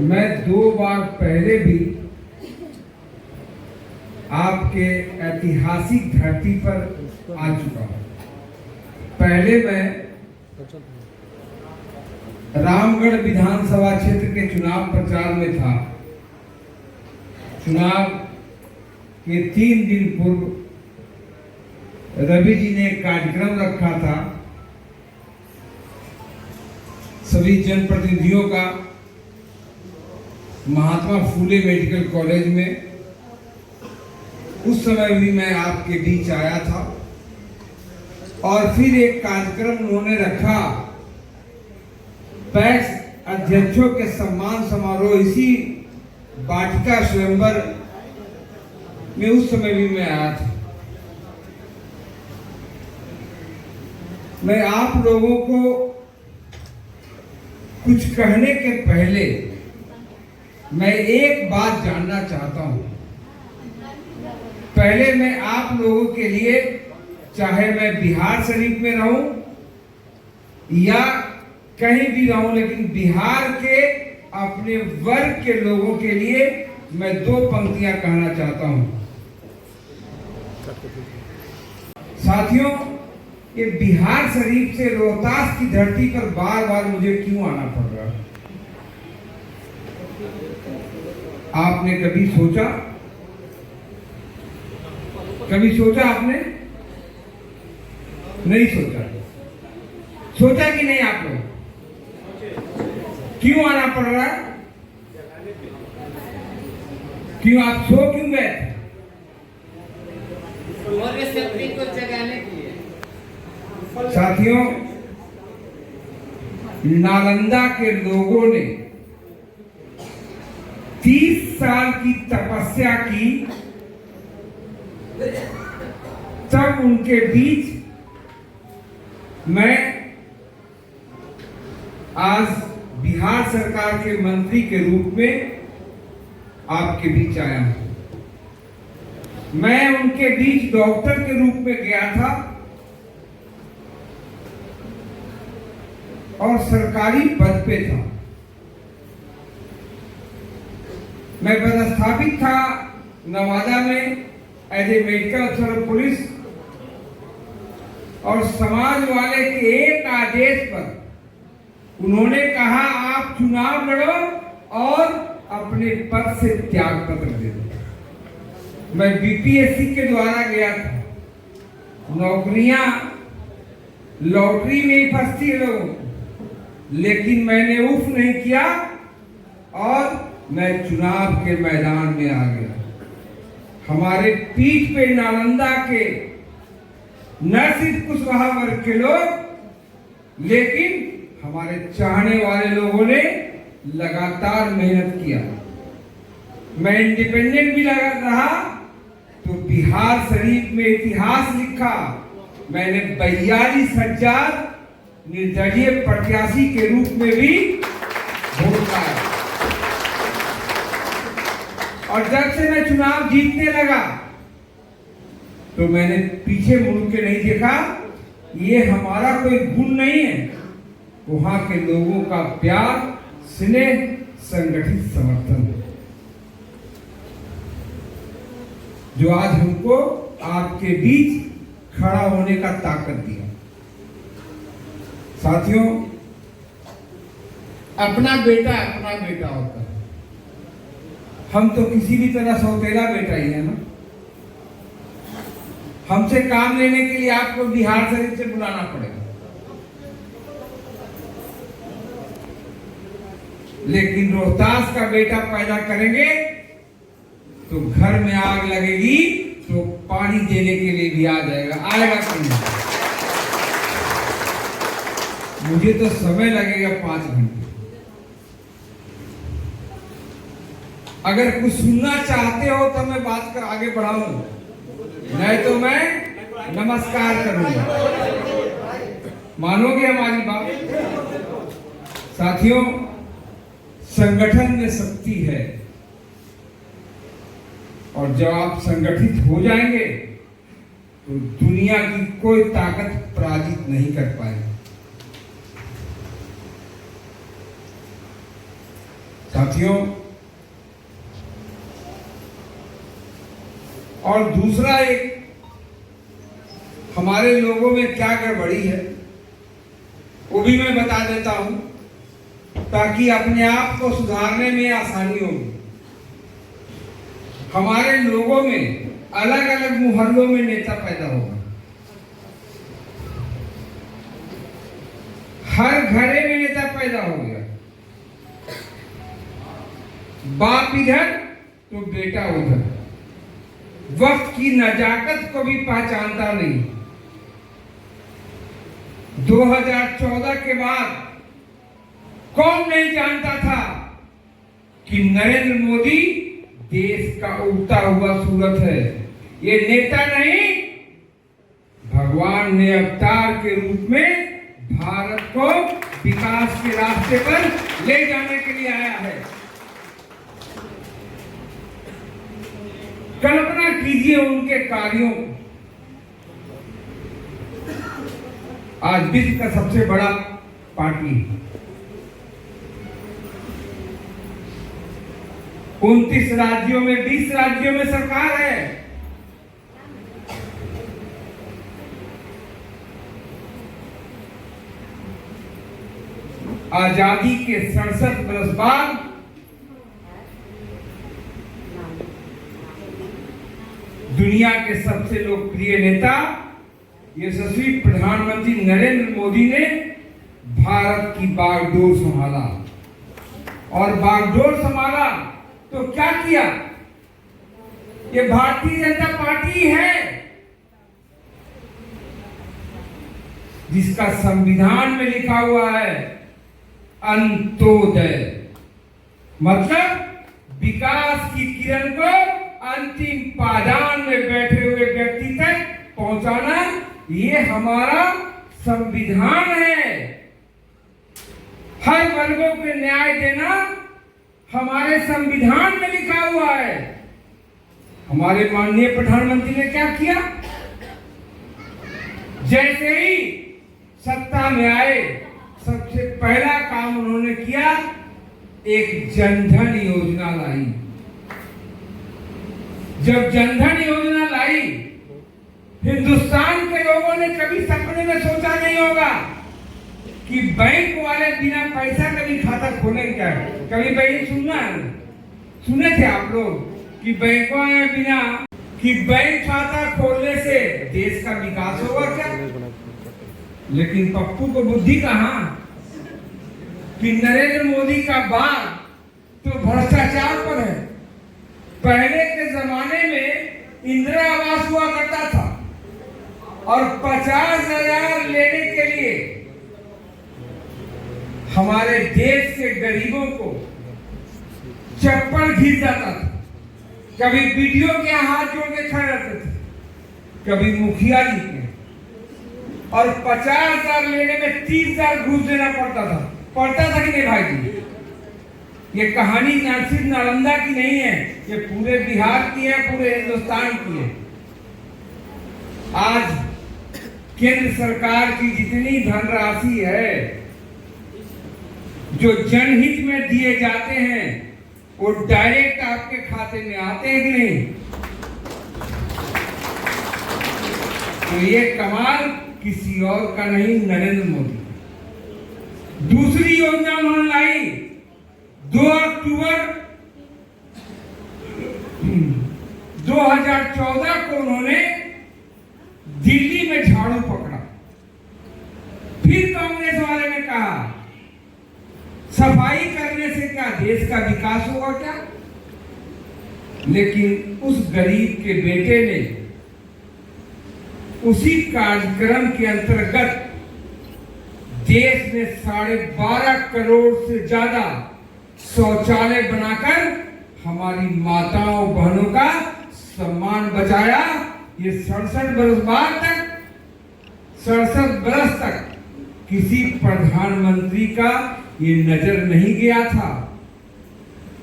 मैं 2 बार पहले भी आपके ऐतिहासिक धरती पर आ चुका हूं। पहले मैं रामगढ़ विधानसभा क्षेत्र के चुनाव प्रचार में था। चुनाव के 3 दिन पूर्व रवि जी ने एक कार्यक्रम रखा था सभी जनप्रतिनिधियों का महात्मा फूले मेडिकल कॉलेज में। उस समय भी मैं आपके बीच आया था और फिर एक कार्यक्रम उन्होंने रखा पैक्स अध्यक्षों के सम्मान समारोह इसी वाटिका स्वयंवर में। उस समय भी मैं आया था। मैं आप लोगों को कुछ कहने के पहले मैं एक बात जानना चाहता हूं। पहले मैं आप लोगों के लिए, चाहे मैं बिहार शरीफ में रहूं या कहीं भी रहूं, लेकिन बिहार के अपने वर्ग के लोगों के लिए मैं 2 पंक्तियां कहना चाहता हूं। साथियों, ये बिहार शरीफ से रोहतास की धरती पर बार बार मुझे क्यों आना पड़ रहा है? आपने कभी सोचा? कभी सोचा आपने? नहीं सोचा। सोचा कि नहीं आप लोग? क्यों आना पड़ रहा है? क्यों आप सो क्यों गए? को जगाने के लिए। साथियों, नालंदा के लोगों ने 30 साल की तपस्या की, तब उनके बीच मैं आज बिहार सरकार के मंत्री के रूप में आपके बीच आया हूं। मैं उनके बीच डॉक्टर के रूप में गया था और सरकारी पद पे था। मैं पदस्थापित था नवादा में एज ए मेडिकल अफसर ऑफ पुलिस, और समाज वाले के एक आदेश पर उन्होंने कहा आप चुनाव लड़ो और अपने पद से त्याग पत्र दे दो। मैं बीपीएससी के द्वारा गया था। नौकरियां लॉटरी में ही फंसती है लोगों, लेकिन मैंने उफ नहीं किया और मैं चुनाव के मैदान में आ गया। हमारे पीठ पे नालंदा के न सिर्फ कुशवाहा वर्ग के लोग, लेकिन हमारे चाहने वाले लोगों ने लगातार मेहनत किया। मैं इंडिपेंडेंट भी लगा रहा तो बिहार शरीफ में इतिहास लिखा। मैंने 42,000 निर्दलीय प्रत्याशी के रूप में भी वोट पाया, और जब से मैं चुनाव जीतने लगा तो मैंने पीछे मुड़ के नहीं देखा। ये हमारा कोई गुण नहीं है, वहां के लोगों का प्यार, स्नेह, संगठित समर्थन जो आज हमको आपके बीच खड़ा होने का ताकत दिया। साथियों, अपना बेटा होता है। हम तो किसी भी तरह सौतेला बेटा ही है ना। हमसे काम लेने के लिए आपको बिहार शरीफ से बुलाना पड़ेगा, लेकिन रोहतास का बेटा पैदा करेंगे तो घर में आग लगेगी तो पानी देने के लिए भी आ जाएगा। आएगा कि नहीं? मुझे तो समय लगेगा 5 घंटे। अगर कुछ सुनना चाहते हो तो मैं बात कर आगे बढ़ाऊं, नहीं तो मैं नमस्कार करूंगा। मानोगे हमारी बात? साथियों, संगठन में शक्ति है, और जब आप संगठित हो जाएंगे तो दुनिया की कोई ताकत पराजित नहीं कर पाएगी। साथियों, और दूसरा एक हमारे लोगों में क्या गड़बड़ी है वो भी मैं बता देता हूं, ताकि अपने आप को सुधारने में आसानी होगी। हमारे लोगों में अलग अलग मुहल्लों में नेता पैदा होगा। हर घरे में नेता पैदा हो गया। बाप इधर तो बेटा उधर। वक्त की नजाकत को भी पहचानता नहीं। 2014 के बाद कौन नहीं जानता था कि नरेंद्र मोदी देश का उगता हुआ सूरज है। ये नेता नहीं, भगवान ने अवतार के रूप में भारत को विकास के रास्ते पर ले जाने के लिए आया है। कल्पना कीजिए उनके कार्यों को। आज विश्व का सबसे बड़ा पार्टी 29 राज्यों में 20 राज्यों में सरकार है। आजादी के 67 बरस बाद दुनिया के सबसे लोकप्रिय नेता यशस्वी प्रधानमंत्री नरेंद्र मोदी ने भारत की बागडोर संभाला। और बागडोर संभाला तो क्या किया? ये भारतीय जनता पार्टी है जिसका संविधान में लिखा हुआ है अंत्योदय, मतलब विकास की किरण को अंतिम पायदान में बैठे हुए व्यक्ति तक पहुंचाना। ये हमारा संविधान है। हर वर्गों को न्याय देना हमारे संविधान में लिखा हुआ है। हमारे माननीय प्रधानमंत्री ने क्या किया? जैसे ही सत्ता में आए, सबसे पहला काम उन्होंने किया, एक जनधन योजना लाई। जब जनधन योजना लाई, हिंदुस्तान के लोगों ने कभी सपने में सोचा नहीं होगा कि बैंक वाले बिना पैसा कभी खाता खोलेंगे क्या। कभी बैंक सुने थे आप लोग कि बैंकों में बिना कि बैंक खाता खोलने से देश का विकास होगा क्या? लेकिन पप्पू को बुद्धि कहां कि नरेंद्र मोदी का बात तो भ्रष्टाचार पर है। पहले के जमाने में इंदिरा आवास हुआ करता था और 50,000 लेने के लिए हमारे देश के गरीबों को चप्पल घिस जाता था। कभी बीडीओ के हाथ जोड़ के खड़े रहते थे, कभी मुखिया जी के, और 50,000 लेने में 30,000 घूस देना पड़ता था कि नहीं भाई जी? ये कहानी सिर्फ नालंदा की नहीं है, ये पूरे बिहार की है, पूरे हिंदुस्तान की है। आज केंद्र सरकार की जितनी धनराशि है जो जनहित में दिए जाते हैं, वो डायरेक्ट आपके खाते में आते हैं कि नहीं? तो ये कमाल किसी और का नहीं, नरेंद्र मोदी। दूसरी योजना उन्होंने लाई। 2 अक्टूबर 2014 को उन्होंने दिल्ली में झाड़ू पकड़ा। फिर कांग्रेस वाले ने कहा सफाई करने से क्या देश का विकास होगा क्या? लेकिन उस गरीब के बेटे ने उसी कार्यक्रम के अंतर्गत देश में 12.5 करोड़ से ज्यादा शौचालय बनाकर हमारी माताओं बहनों का सम्मान बचाया। ये 67 बरस तक किसी प्रधानमंत्री का ये नजर नहीं गया था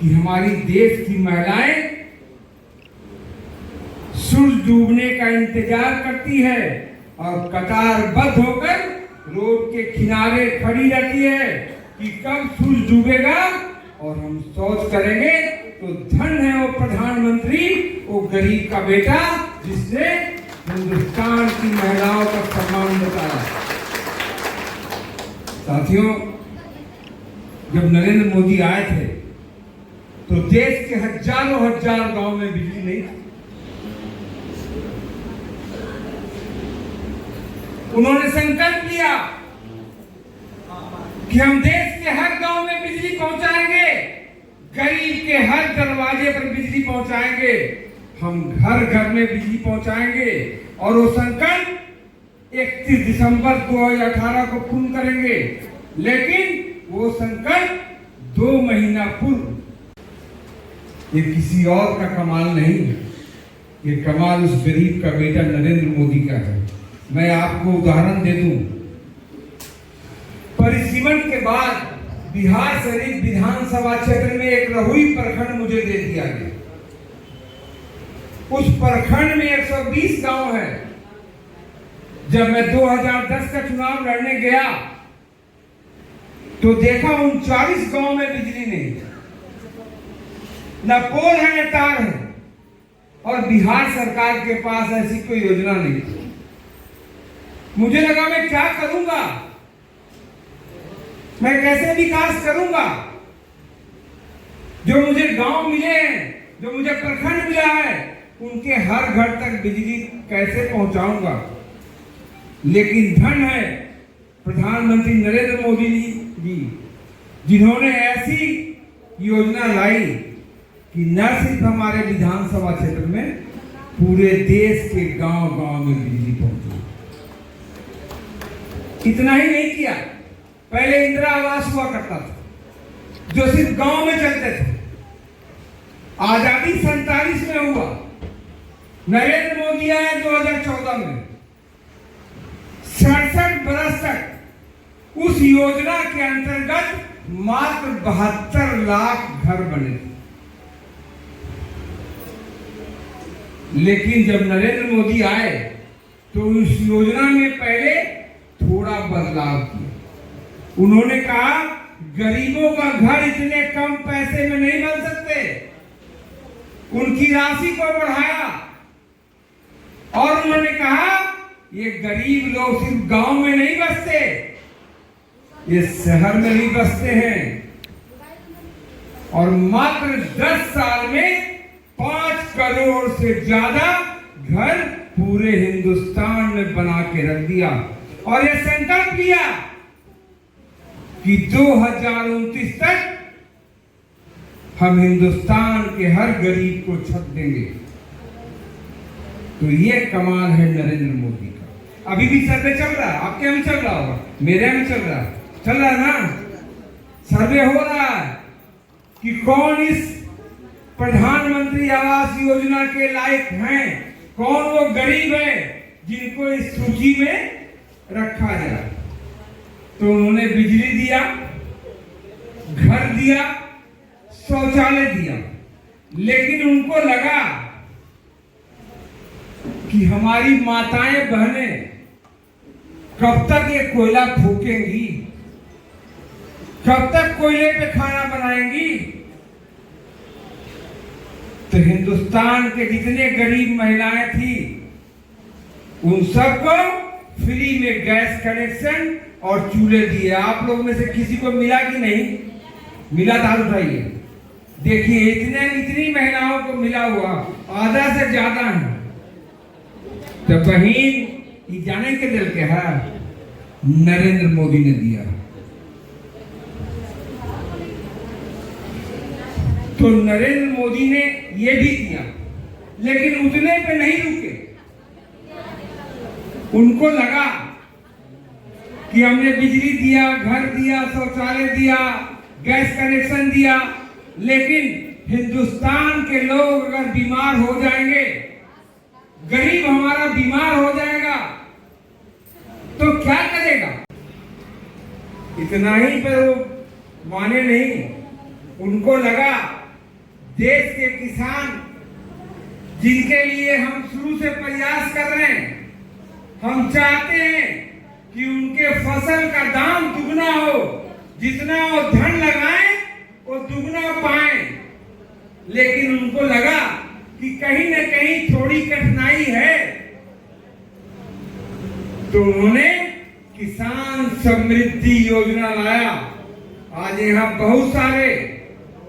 कि हमारी देश की महिलाएं सूरज डूबने का इंतजार करती है और कतारबद्ध होकर रोड के किनारे खड़ी रहती है कि कब सूरज डूबेगा और हम सोच करेंगे तो धन है वो प्रधानमंत्री, वो गरीब का बेटा जिसने हिंदुस्तान की महिलाओं का सम्मान बताया। साथियों, जब नरेंद्र मोदी आए थे तो देश के हजारों गांव में बिजली नहीं थी। उन्होंने संकल्प लिया कि हम देश के हर गांव में बिजली पहुंचाएंगे, गरीब के हर दरवाजे पर बिजली पहुंचाएंगे, हम घर घर में बिजली पहुंचाएंगे। और वो संकल्प 31 दिसंबर 2018 को पूर्ण करेंगे। लेकिन वो संकल्प 2 महीना पूर्व, ये किसी और का कमाल नहीं है, ये कमाल उस गरीब का बेटा नरेंद्र मोदी का है। मैं आपको उदाहरण दे दूं, परिसीमन के बाद बिहार शरीफ विधानसभा क्षेत्र में एक रहुई प्रखंड मुझे दे दिया गया। उस प्रखंड में 120 गांव है। जब मैं 2010 का चुनाव लड़ने गया तो देखा 39 गांव में बिजली नहीं, न पोल है न तार है, और बिहार सरकार के पास ऐसी कोई योजना नहीं थी। मुझे लगा मैं क्या करूंगा, मैं कैसे विकास करूंगा। जो मुझे गांव मिले हैं, जो मुझे प्रखंड मिला है, उनके हर घर तक बिजली कैसे पहुंचाऊंगा। लेकिन धन है प्रधानमंत्री नरेंद्र मोदी जी, जिन्होंने ऐसी योजना लाई कि न सिर्फ हमारे विधानसभा क्षेत्र में, पूरे देश के गांव गांव में बिजली पहुंची। इतना ही नहीं किया, पहले इंदिरा आवास हुआ करता था जो सिर्फ गांव में चलते थे। आजादी 47 में हुआ, नरेंद्र मोदी आए 2014 में। 67 बरस तक उस योजना के अंतर्गत मात्र 72 लाख घर बने थे। लेकिन जब नरेंद्र मोदी आए तो उस योजना में पहले थोड़ा बदलाव किया। उन्होंने कहा गरीबों का घर इतने कम पैसे में नहीं बन सकते, उनकी राशि को बढ़ाया। और उन्होंने कहा ये गरीब लोग सिर्फ गांव में नहीं बसते, ये शहर में भी बसते हैं। और मात्र 10 साल में 5 करोड़ से ज्यादा घर पूरे हिंदुस्तान में बना के रख दिया। और यह संकल्प लिया कि 2029 तक हम हिंदुस्तान के हर गरीब को छत देंगे। तो ये कमाल है नरेंद्र मोदी का। अभी भी सर्वे चल रहा है, आपके यहाँ चल रहा होगा, मेरे यहाँ चल रहा है ना। सर्वे हो रहा है कि कौन इस प्रधानमंत्री आवास योजना के लायक हैं, कौन वो गरीब है जिनको इस सूची में रखा जाए। तो उन्होंने बिजली दिया, घर दिया, शौचालय दिया। लेकिन उनको लगा कि हमारी माताएं बहनें कब तक ये कोयला फूकेंगी, कब तक कोयले पे खाना बनाएंगी। तो हिंदुस्तान के जितने गरीब महिलाएं थी उन सबको फ्री में गैस कनेक्शन और चूल्हे दिए। आप लोग में से किसी को मिला कि नहीं मिला? हाथ उठाइए, देखिए इतनी महिलाओं को मिला हुआ, आधा से ज्यादा है। तो बहन ये जाने के दिल के है नरेंद्र मोदी ने दिया। तो नरेंद्र मोदी ने ये भी दिया, लेकिन उतने पे नहीं रुके। उनको लगा कि हमने बिजली दिया, घर दिया, शौचालय दिया, गैस कनेक्शन दिया, लेकिन हिंदुस्तान के लोग अगर बीमार हो जाएंगे, गरीब हमारा बीमार हो जाएगा, तो क्या करेगा? इतना ही पर वो माने नहीं। उनको लगा देश के किसान जिनके लिए हम शुरू से प्रयास कर रहे हैं, हम चाहते हैं कि उनके फसल का दाम दुगना हो, जितना वो धन लगाएं वो दुगना लेकिन उनको लगा कि कहीं न कहीं थोड़ी कठिनाई है, तो उन्होंने किसान समृद्धि योजना लाया। आज यहाँ बहुत सारे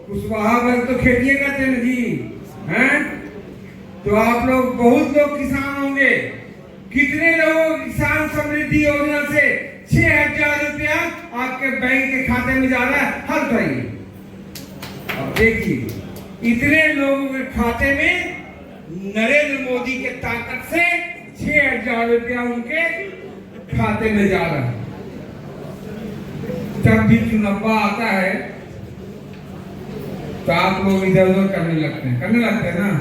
कुशवाहा वर्ग तो खेती करते हैं जी, हैं? तो आप लोग बहुत लोग किसान होंगे। कितने लोगों को किसान समृद्धि योजना से 6,000 रुपया आपके बैंक के खाते में जा रहा है? हाथ उठाइए। अब देखिए, इतने लोगों के खाते में नरेंद्र मोदी के ताकत से 6,000 रुपया उनके खाते में जा रहा है। जब भी चुनाव आता है तो आप लोग इधर उधर करने लगते हैं ना।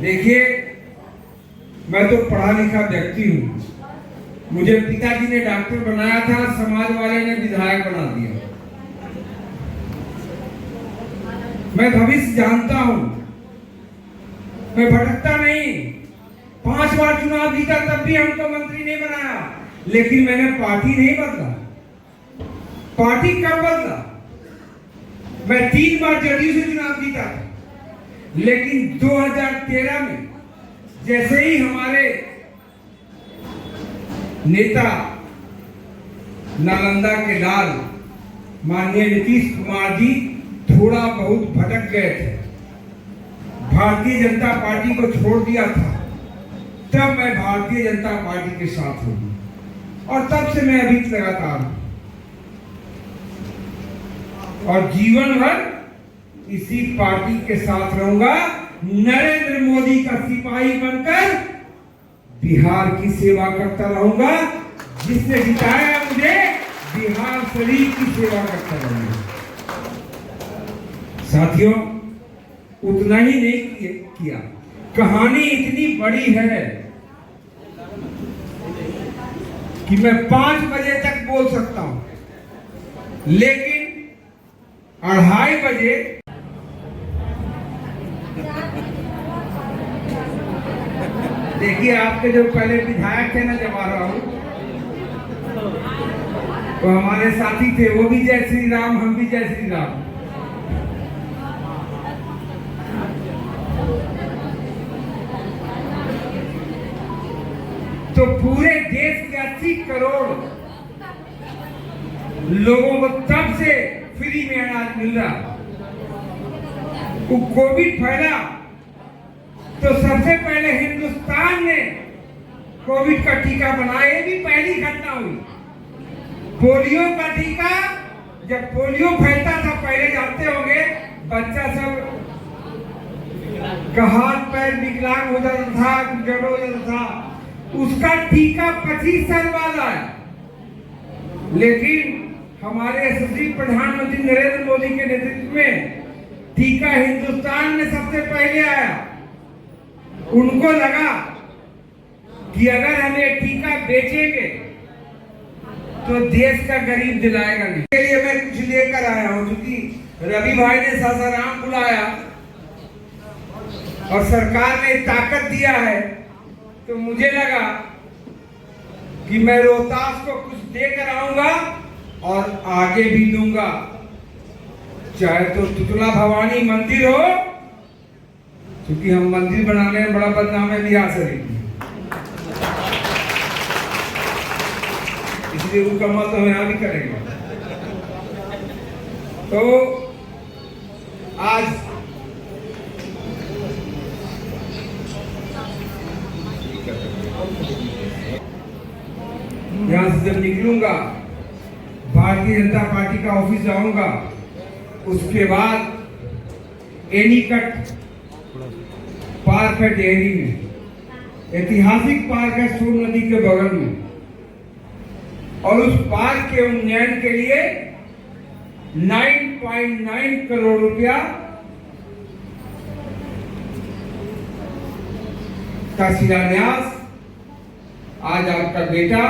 देखिए, मैं तो पढ़ा लिखा व्यक्ति हूं। मुझे पिताजी ने डॉक्टर बनाया था, समाज वाले ने विधायक बना दिया। मैं भविष्य जानता हूं, मैं भटकता नहीं। 5 बार चुनाव जीता तब भी हमको मंत्री नहीं बनाया, लेकिन मैंने पार्टी नहीं बदला। पार्टी कब बदला? मैं 3 बार जदयू से चुनाव जीता, लेकिन 2013 में जैसे ही हमारे नेता नालंदा के लाल माननीय नीतीश कुमार जी थोड़ा बहुत भटक गए थे, भारतीय जनता पार्टी को छोड़ दिया था, तब मैं भारतीय जनता पार्टी के साथ हूं और तब से मैं अभी लगातार हूं और जीवन भर इसी पार्टी के साथ रहूंगा। नरेंद्र मोदी का सिपाही बनकर बिहार की सेवा करता रहूंगा। जिसने जिताया मुझे, बिहार शरीफ की सेवा करता रहूंगा। साथियों, उतना ही नहीं किया, कहानी इतनी बड़ी है कि मैं 5 बजे तक बोल सकता हूं, लेकिन 2:30 बजे देखिए, आपके जो पहले विधायक थे ना, जब आ रहा हूं, तो हमारे साथी थे, वो भी जय श्री राम, हम भी जय श्री राम। तो पूरे देश के 80 करोड़ लोगों को तब से फ्री में अनाज मिल रहा। वो कोविड फैला तो सबसे पहले हिंदुस्तान ने कोविड का टीका बनाया। ये भी पहली घटना हुई। पोलियो का टीका, जब पोलियो फैलता था, पहले जानते होंगे, बच्चा सब का हाथ पैर विकलांग हो जाता था, जड़ हो जाता था। उसका टीका 25 साल बाद आया, लेकिन हमारे यशस्वी प्रधानमंत्री नरेंद्र मोदी के नेतृत्व में टीका हिंदुस्तान में सबसे पहले आया। उनको लगा कि अगर हम ये टीका बेचेंगे तो देश का गरीब दिलाएगा नहीं। इसके लिए मैं कुछ लेकर आया हूं, क्योंकि रवि भाई ने सासाराम बुलाया और सरकार ने ताकत दिया है, तो मुझे लगा कि मैं रोहतास को कुछ देकर आऊंगा और आगे भी दूंगा। चाहे तो तुतला भवानी मंदिर हो, क्योंकि हम मंदिर बनाने में बड़ा बदनाम है बिहार शरीफ में, इसलिए वो कमा तो हम यहाँ भी करेंगे। तो आज यहाँ से जब निकलूंगा, भारतीय जनता पार्टी का ऑफिस जाऊंगा, उसके बाद एनीकट पार्क है डेहरी में, ऐतिहासिक पार्क है सोन नदी के बगल में, और उस पार्क के उन्नयन के लिए 9.9 करोड़ रुपया का शिलान्यास आज आपका बेटा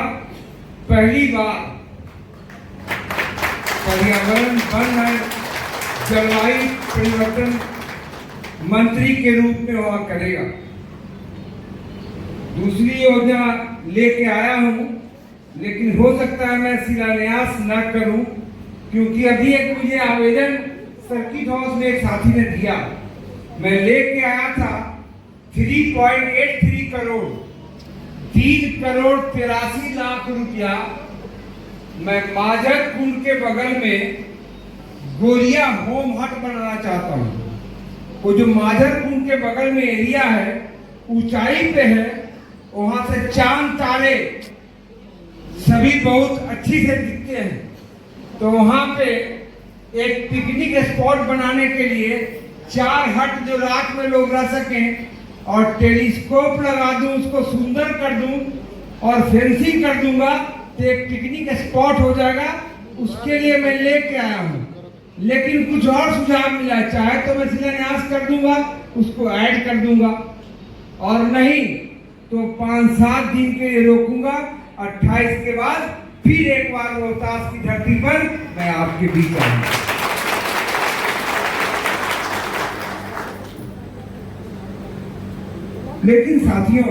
पहली बार पर्यावरण, वन और जलवायु परिवर्तन मंत्री के रूप में हुआ करेगा। दूसरी योजना लेके आया हूं, लेकिन हो सकता है मैं शिलान्यास न करूं, क्योंकि अभी एक मुझे आवेदन सर्किट हाउस में एक साथी ने दिया मैं लेके आया था 3.83 करोड़, 3,83,83,00,000 रुपया। मैं माजर कुंड के बगल में गोरिया होम हट बनाना चाहता हूँ। वो जो माजर कुंड के बगल में एरिया है, ऊंचाई पे है, वहां से चांद तारे सभी बहुत अच्छी से दिखते हैं। तो वहां पे एक पिकनिक स्पॉट बनाने के लिए 4 हट जो रात में लोग रह सकें, और टेलीस्कोप लगा दूं, उसको सुंदर कर दूं और फेंसिंग कर दूंगा, तो एक पिकनिक स्पॉट हो जाएगा। उसके लिए मैं लेके आया हूं। लेकिन कुछ और सुझाव मिला, चाहे तो मैं शिलान्यास कर दूंगा, उसको ऐड कर दूंगा, और नहीं तो 5-7 दिन के लिए रोकूंगा। 28 के बाद फिर एक बार रोहतास की धरती पर मैं आपके बीच आऊंगा। लेकिन साथियों,